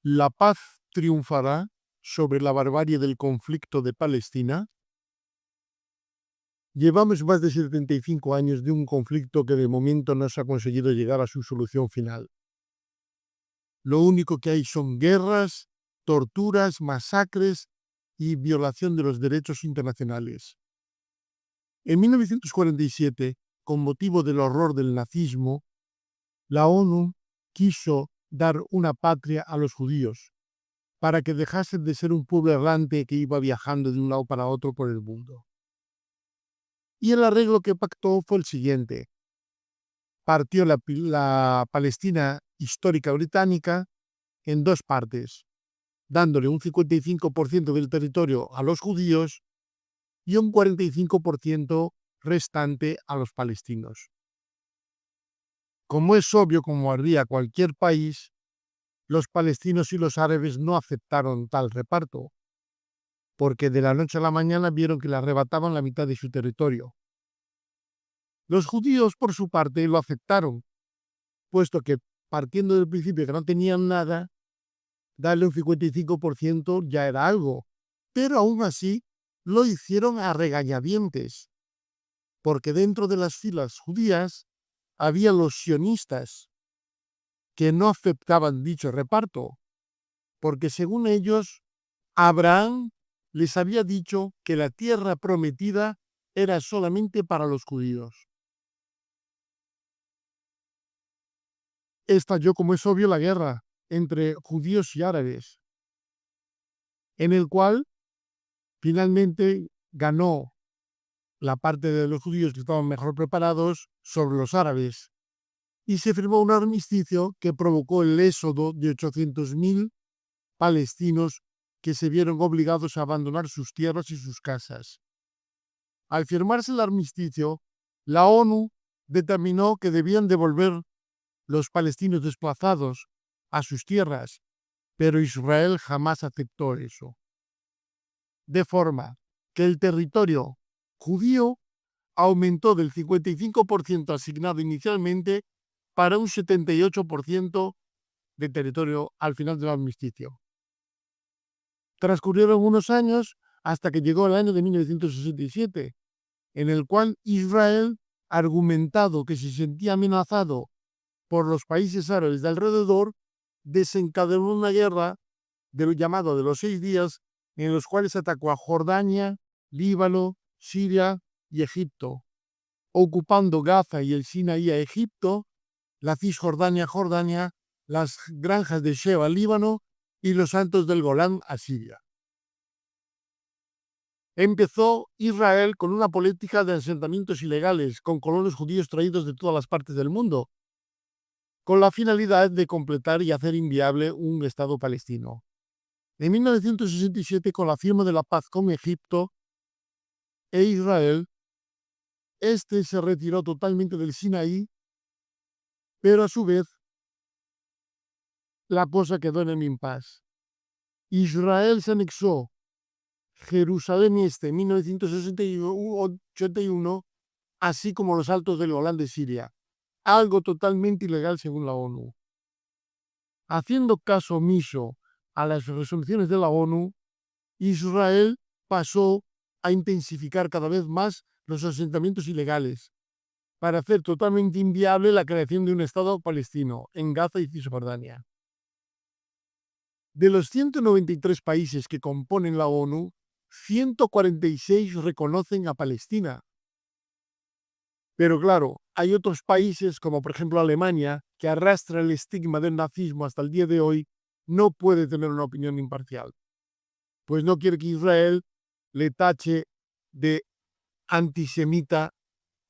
La paz triunfará sobre la barbarie del conflicto de Palestina. Llevamos más de 75 años de un conflicto que de momento no se ha conseguido llegar a su solución final. Lo único que hay son guerras, torturas, masacres y violación de los derechos internacionales. En 1947, con motivo del horror del nazismo, la ONU quiso dar una patria a los judíos, para que dejasen de ser un pueblo errante que iba viajando de un lado para otro por el mundo. Y el arreglo que pactó fue el siguiente. Partió la Palestina histórica británica en dos partes, dándole un 55% del territorio a los judíos y un 45% restante a los palestinos. Como es obvio, como haría cualquier país, los palestinos y los árabes no aceptaron tal reparto, porque de la noche a la mañana vieron que le arrebataban la mitad de su territorio. Los judíos, por su parte, lo aceptaron, puesto que, partiendo del principio que no tenían nada, darle un 55% ya era algo, pero aún así lo hicieron a regañadientes, porque dentro de las filas judías había los sionistas que no aceptaban dicho reparto, porque según ellos, Abraham les había dicho que la tierra prometida era solamente para los judíos. Estalló, como es obvio, la guerra entre judíos y árabes, en el cual finalmente ganó la parte de los judíos que estaban mejor preparados sobre los árabes, y se firmó un armisticio que provocó el éxodo de 800.000 palestinos que se vieron obligados a abandonar sus tierras y sus casas. Al firmarse el armisticio, la ONU determinó que debían devolver los palestinos desplazados a sus tierras, pero Israel jamás aceptó eso. De forma que el territorio judío aumentó del 55% asignado inicialmente para un 78% de territorio al final del armisticio. Transcurrieron unos años hasta que llegó el año de 1967, en el cual Israel, argumentado que se sentía amenazado por los países árabes de alrededor, desencadenó una guerra de lo llamado de los 6 días, en los cuales atacó a Jordania, Líbano, Siria y Egipto, ocupando Gaza y el Sinaí a Egipto, la Cisjordania a Jordania, las granjas de Sheba al Líbano y los Altos del Golán a Siria. Empezó Israel con una política de asentamientos ilegales con colonos judíos traídos de todas las partes del mundo, con la finalidad de completar y hacer inviable un Estado palestino. En 1967, con la firma de la paz con Egipto e Israel, este se retiró totalmente del Sinaí, pero a su vez la cosa quedó en el impasse. Israel se anexó Jerusalén Este en 1981, así como los Altos del Golán de Siria, algo totalmente ilegal según la ONU. Haciendo caso omiso a las resoluciones de la ONU, Israel pasó a intensificar cada vez más los asentamientos ilegales para hacer totalmente inviable la creación de un Estado palestino en Gaza y Cisjordania. De los 193 países que componen la ONU, 146 reconocen a Palestina. Pero claro, hay otros países, como por ejemplo Alemania, que arrastra el estigma del nazismo hasta el día de hoy, no puede tener una opinión imparcial, pues no quiere que Israel le tache de antisemita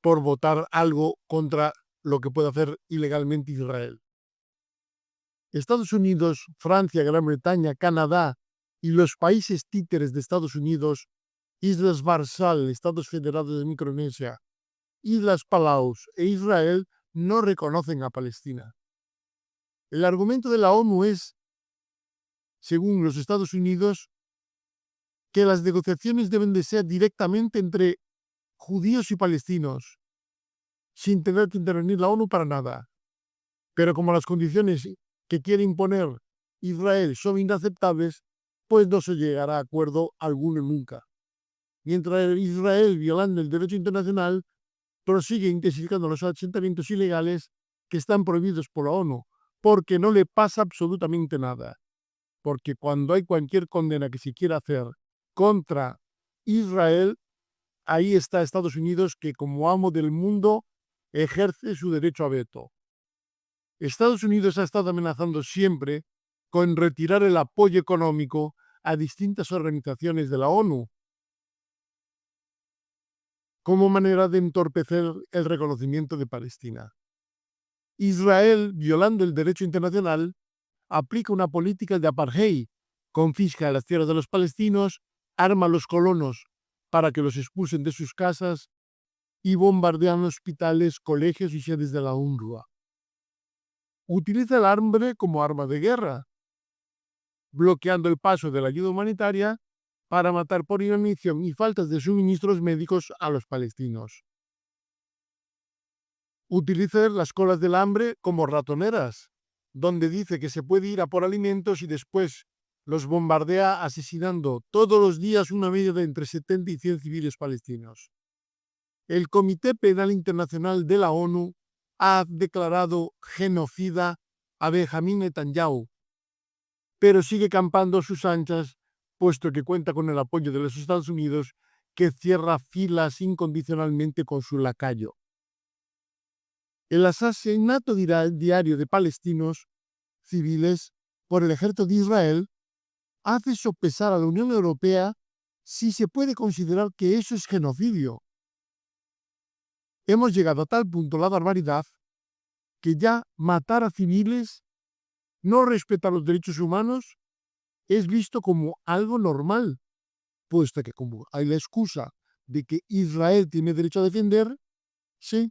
por votar algo contra lo que puede hacer ilegalmente Israel. Estados Unidos, Francia, Gran Bretaña, Canadá y los países títeres de Estados Unidos, Islas Marshall, Estados Federados de Micronesia, Islas Palaos e Israel no reconocen a Palestina. El argumento de la ONU es, según los Estados Unidos, que las negociaciones deben de ser directamente entre judíos y palestinos, sin tener que intervenir la ONU para nada. Pero como las condiciones que quiere imponer Israel son inaceptables, pues no se llegará a acuerdo alguno nunca. Mientras Israel, violando el derecho internacional, prosigue intensificando los asentamientos ilegales que están prohibidos por la ONU, porque no le pasa absolutamente nada. Porque cuando hay cualquier condena que se quiera hacer contra Israel, ahí está Estados Unidos, que como amo del mundo ejerce su derecho a veto. Estados Unidos ha estado amenazando siempre con retirar el apoyo económico a distintas organizaciones de la ONU, como manera de entorpecer el reconocimiento de Palestina. Israel, violando el derecho internacional, aplica una política de apartheid, confisca las tierras de los palestinos, arma a los colonos para que los expulsen de sus casas y bombardean hospitales, colegios y sedes de la UNRWA. Utiliza el hambre como arma de guerra, bloqueando el paso de la ayuda humanitaria para matar por inanición y faltas de suministros médicos a los palestinos. Utiliza las colas del hambre como ratoneras, donde dice que se puede ir a por alimentos y después los bombardea asesinando todos los días una media de entre 70 y 100 civiles palestinos. El Comité Penal Internacional de la ONU ha declarado genocida a Benjamín Netanyahu, pero sigue campando a sus anchas, puesto que cuenta con el apoyo de los Estados Unidos, que cierra filas incondicionalmente con su lacayo. El asesinato diario de palestinos civiles por el ejército de Israel hace sopesar a la Unión Europea si se puede considerar que eso es genocidio. Hemos llegado a tal punto la barbaridad que ya matar a civiles, no respetar los derechos humanos, es visto como algo normal, puesto que como hay la excusa de que Israel tiene derecho a defender, se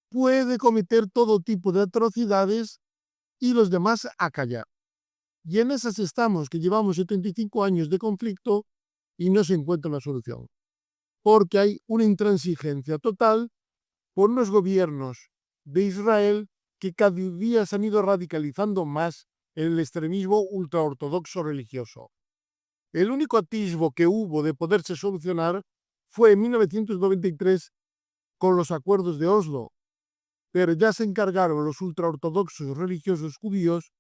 puede cometer todo tipo de atrocidades y los demás a callar. Y en esas estamos, que llevamos 75 años de conflicto y no se encuentra una solución. Porque hay una intransigencia total por los gobiernos de Israel que cada día se han ido radicalizando más en el extremismo ultraortodoxo religioso. El único atisbo que hubo de poderse solucionar fue en 1993 con los acuerdos de Oslo, pero ya se encargaron los ultraortodoxos religiosos judíos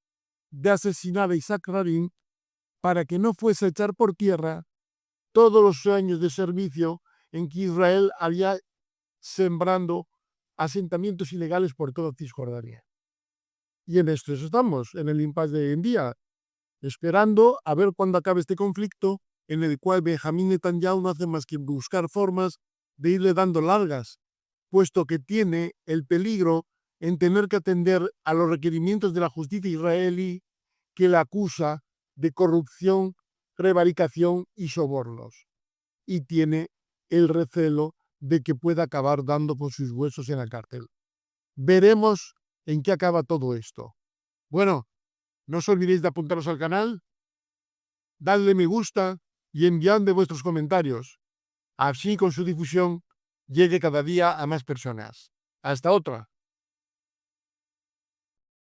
de asesinar a Isaac Rabin para que no fuese a echar por tierra todos los años de servicio en que Israel había sembrando asentamientos ilegales por toda Cisjordania. Y en esto estamos, en el impasse de hoy en día, esperando a ver cuándo acabe este conflicto en el cual Benjamín Netanyahu no hace más que buscar formas de irle dando largas, puesto que tiene el peligro en tener que atender a los requerimientos de la justicia israelí que le acusa de corrupción, prevaricación y sobornos. Y tiene el recelo de que pueda acabar dando por sus huesos en la cárcel. Veremos en qué acaba todo esto. Bueno, no os olvidéis de apuntaros al canal, dadle me gusta y enviadme vuestros comentarios. Así con su difusión llegue cada día a más personas. Hasta otra.